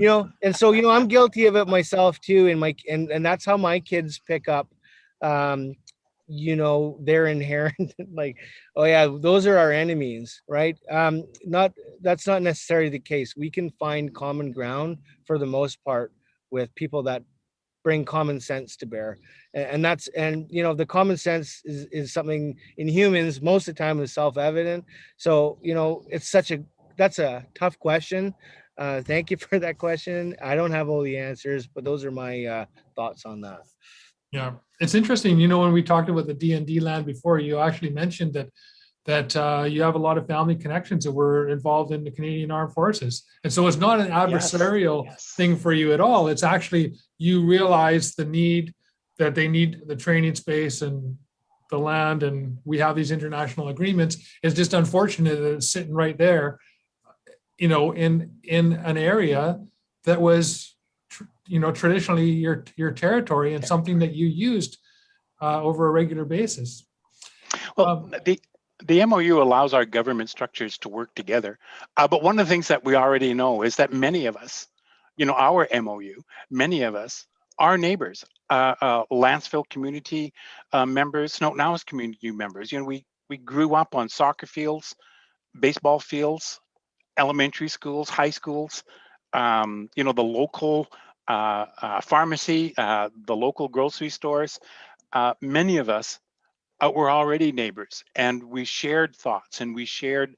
and so, I'm guilty of it myself too. And that's how my kids pick up, their inherent, like, oh yeah, those are our enemies, right? That's not necessarily the case. We can find common ground for the most part with people that bring common sense to bear. And the common sense is something in humans most of the time is self-evident. So, that's a tough question. Thank you for that question. I don't have all the answers, but those are my thoughts on that. Yeah, it's interesting. When we talked about the D&D land before, you actually mentioned that you have a lot of family connections that were involved in the Canadian Armed Forces. And so it's not an adversarial thing for you at all. It's actually, you realize the need that they need the training space and the land, and we have these international agreements. It's just unfortunate that it's sitting right there, in an area that was, traditionally your territory and something that you used over a regular basis. Well, the MOU allows our government structures to work together. But one of the things that we already know is that many of us, our MOU, many of us are neighbors, Lanceville community members, Snaw-Naw-As community members. We grew up on soccer fields, baseball fields, elementary schools, high schools, the local pharmacy, the local grocery stores. Many of us were already neighbors, and we shared thoughts, and we shared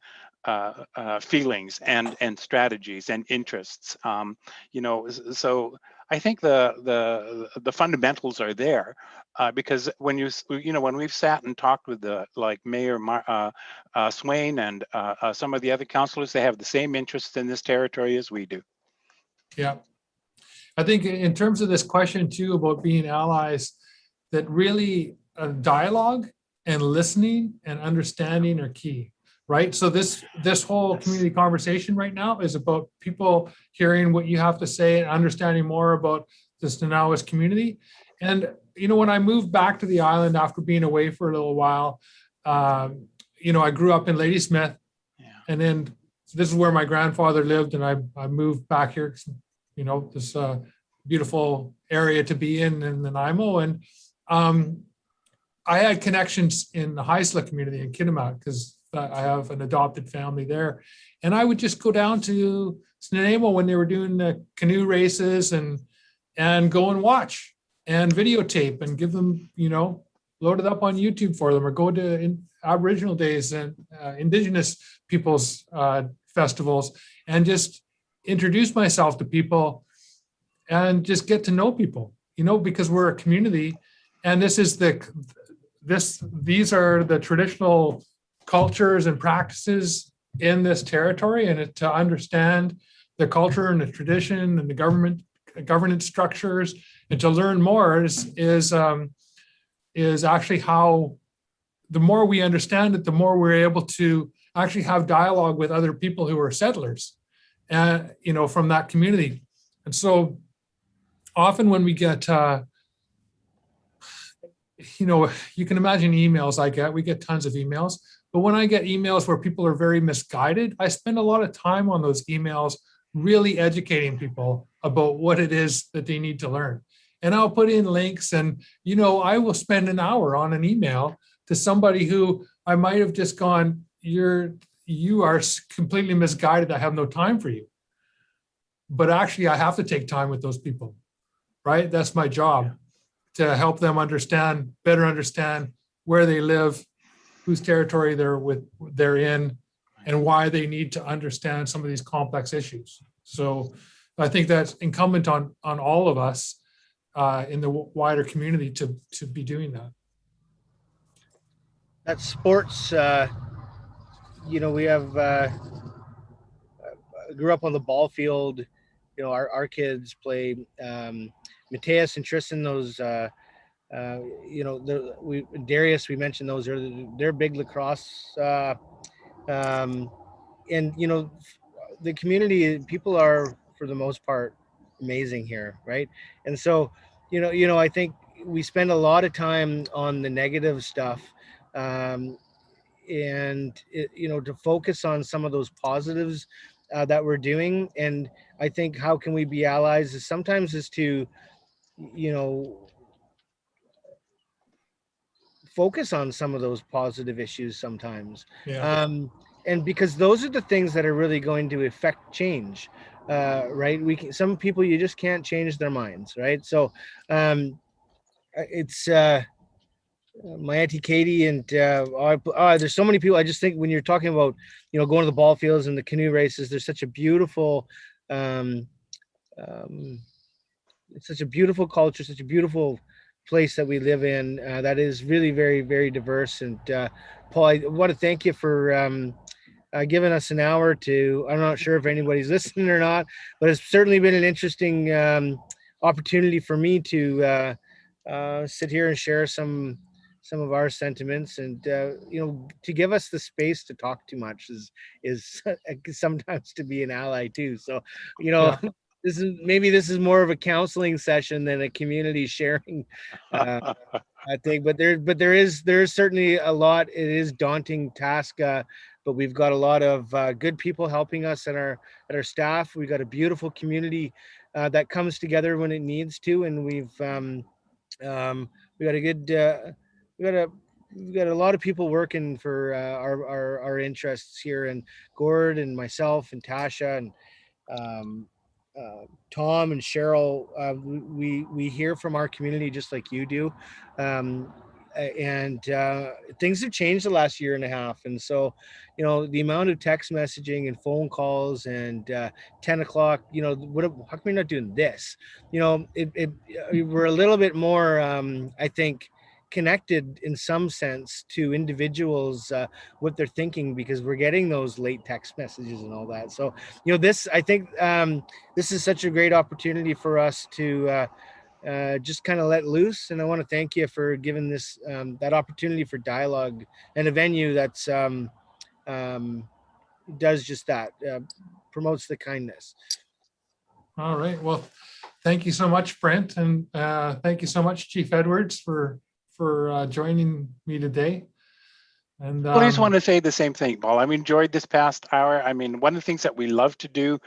feelings and strategies and interests. So I think the fundamentals are there, because when when we've sat and talked with Mayor Swain and some of the other councillors, they have the same interests in this territory as we do. Yeah, I think in terms of this question too about being allies, that really dialogue and listening and understanding are key, right? So this whole community conversation right now is about people hearing what you have to say and understanding more about the Snaw-Naw-As community. And when I moved back to the island after being away for a little while, I grew up in Ladysmith, and then this is where my grandfather lived, and I moved back here, this beautiful area to be in Nanaimo. And I had connections in the Haisla community in Kitimat because I have an adopted family there. And I would just go down to Nanaimo when they were doing the canoe races and go and watch and videotape and give them, load it up on YouTube for them, or go to Aboriginal days and Indigenous people's festivals and just introduce myself to people and just get to know people, because we're a community, and these are the traditional cultures and practices in this territory, and to understand the culture and the tradition and the governance structures, and to learn more is actually how, the more we understand it, the more we're able to actually have dialogue with other people who are settlers, and from that community. And so often when we get you can imagine emails we get tons of emails, but when I get emails where people are very misguided, I spend a lot of time on those emails really educating people about what it is that they need to learn. And I'll put in links, and I will spend an hour on an email to somebody who I might have just gone, you are completely misguided, I have no time for you. But actually I have to take time with those people, right? That's my job, to help them better understand where they live, whose territory they're in, and why they need to understand some of these complex issues. So I think that's incumbent on all of us in the wider community to be doing that. That sports, we have, grew up on the ball field. Our kids play, Mateus and Tristan, those, Darius, we mentioned those, they're big lacrosse. And, the community, people are, for the most part, amazing here, right? And so, I think we spend a lot of time on the negative stuff, and to focus on some of those positives that we're doing. And I think how can we be allies is sometimes is to focus on some of those positive issues sometimes. Yeah. And because those are the things that are really going to affect change, right? Some people, you just can't change their minds, right? So it's my Auntie Katie and there's so many people. I just think when you're talking about, going to the ball fields and the canoe races, there's such a beautiful, it's such a beautiful culture, such a beautiful place that we live in that is really very, very diverse. And Paul, I want to thank you for giving us an hour to, I'm not sure if anybody's listening or not, but it's certainly been an interesting opportunity for me to sit here and share some of our sentiments, and to give us the space to talk too much is sometimes to be an ally too. So Yeah. this is more of a counseling session than a community sharing I think. But there is certainly a lot. It is daunting task, but we've got a lot of good people helping us, and our staff. We've got a beautiful community that comes together when it needs to, and we got a good we've got a lot of people working for our interests here, and Gord and myself and Tasha and um, Tom and Cheryl. We hear from our community just like you do, um, and things have changed the last year and a half. And so, the amount of text messaging and phone calls and 10 o'clock. How come you're not doing this? We're a little bit more, I think, connected in some sense to individuals, what they're thinking, because we're getting those late text messages and all that. So this, I think, this is such a great opportunity for us to just kind of let loose. And I want to thank you for giving this that opportunity for dialogue and a venue that's does just that, promotes the kindness. All right. Well, thank you so much, Brent, and thank you so much, Chief Edwards, for joining me today. And Well, I just want to say the same thing, Paul. I've enjoyed this past hour. I mean, one of the things that we love to do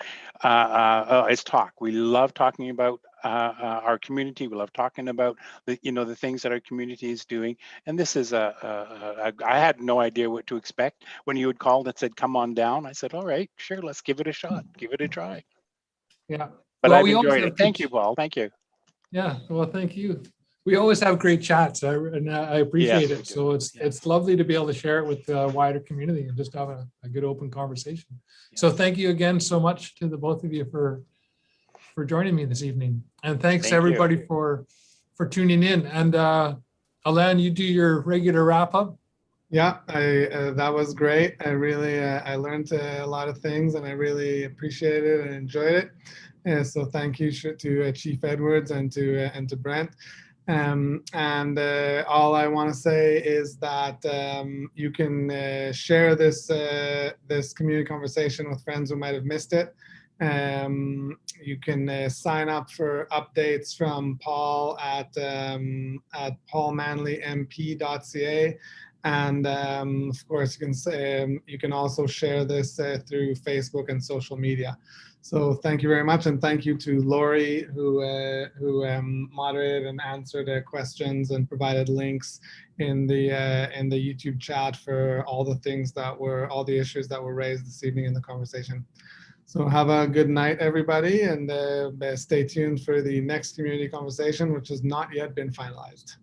is talk. We love talking about our community. We love talking about the things that our community is doing. And this is I had no idea what to expect when you had called and said, "Come on down." I said, "All right, sure, let's give it a shot. Give it a try." yeah. But Well, I've we always enjoyed have it. Thank you, Paul. Thank you. Yeah. Well, thank you. We always have great chats, and I appreciate Yes, we it. So do. it's lovely to be able to share it with the wider community and just have a good open conversation. Yeah. So thank you again so much to the both of you for joining me this evening, and thanks Thank everybody you. for tuning in. And Alain, you do your regular wrap up. Yeah, that was great. I really I learned a lot of things, and I really appreciated it and enjoyed it. So thank you to Chief Edwards and to Brent. And all I want to say is that you can share this this community conversation with friends who might have missed it. You can sign up for updates from Paul at paulmanleymp.ca. And of course, you can also share this through Facebook and social media. So thank you very much, and thank you to Lori who moderated and answered questions and provided links in the YouTube chat for all the issues that were raised this evening in the conversation. So have a good night, everybody, and stay tuned for the next community conversation, which has not yet been finalized.